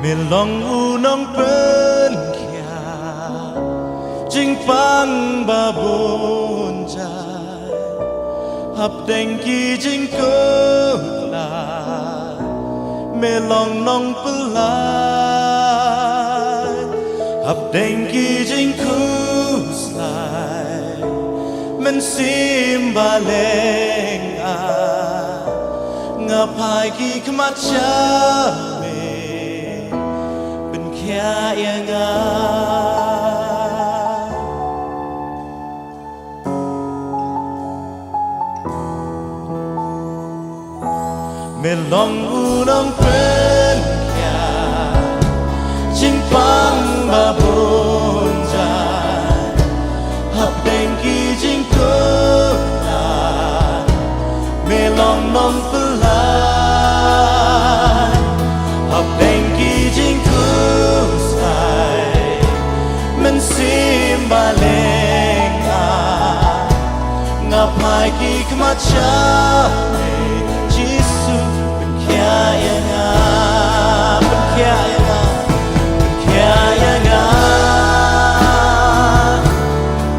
Melong unong pen kia Jing pang babon jai Hap deng ki jing ko la Melong nong pelai Hap deng ki jing kus lai Men sim baleng a Ngapai ki kemacha Kya yang Melong unong pen kya Jing pang babon jai Hap deng ki jing ko la Melong nong pelai Hap deng ki jing ko Men sim baleng a Ngapai ki kemacha Jisu ben kya yang a Ben kya yang a Ben kya yang a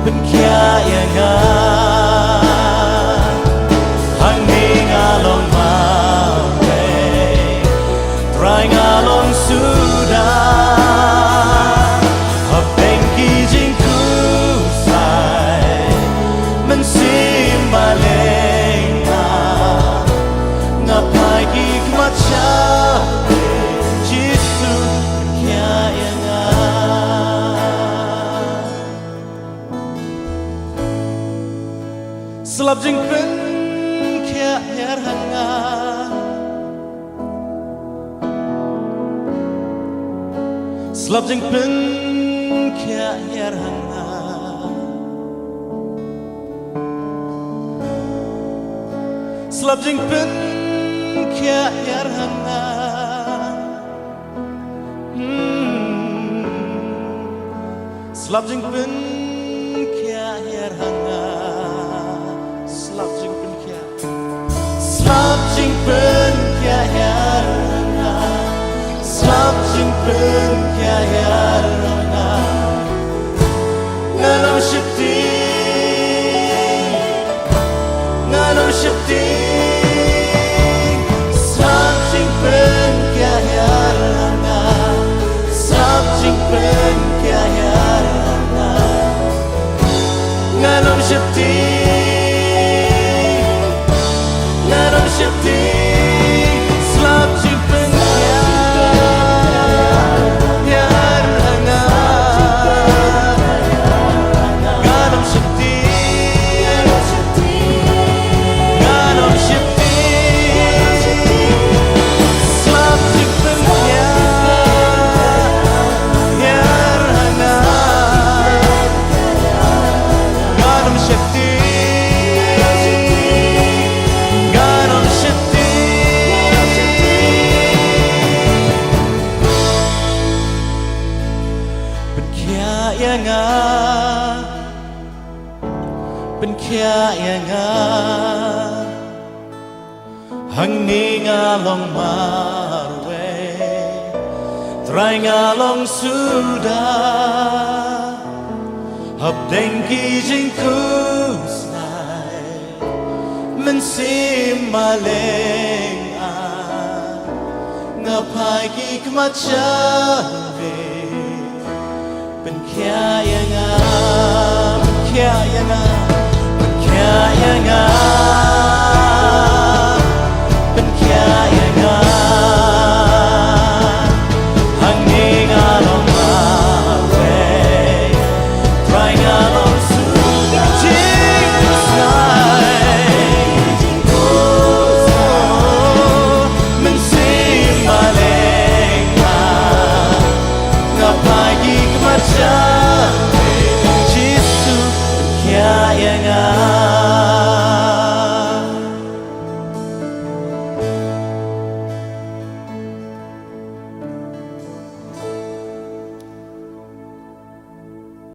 Ben kya yang a Hang ni ngalong mawe Try ngalong sudah Selap jing pen kia her hanga Selap jing pen kia her hanga Selap jing pen kia her hanga Selap jing pen kia her hanga Slap jing pen kia Slap jing pen kia yarana Slap jing pen kia yarana Nganam shakti Nganam shakti Slap jing pen kia yarana Slap jing pen kia yarana Nganam shakti Shakti slap jing pen yar hanga Ganam shakti Ganam shakti slap jing pen yar hanga Ganam shakti Ben kya yang Hang ni ngalong marwe Try ngalong sudah Hap deng ki jing kusnai Men sim maleng a Ngapai ki kemacha Ben kya yang Ben kya yang Ben kya yang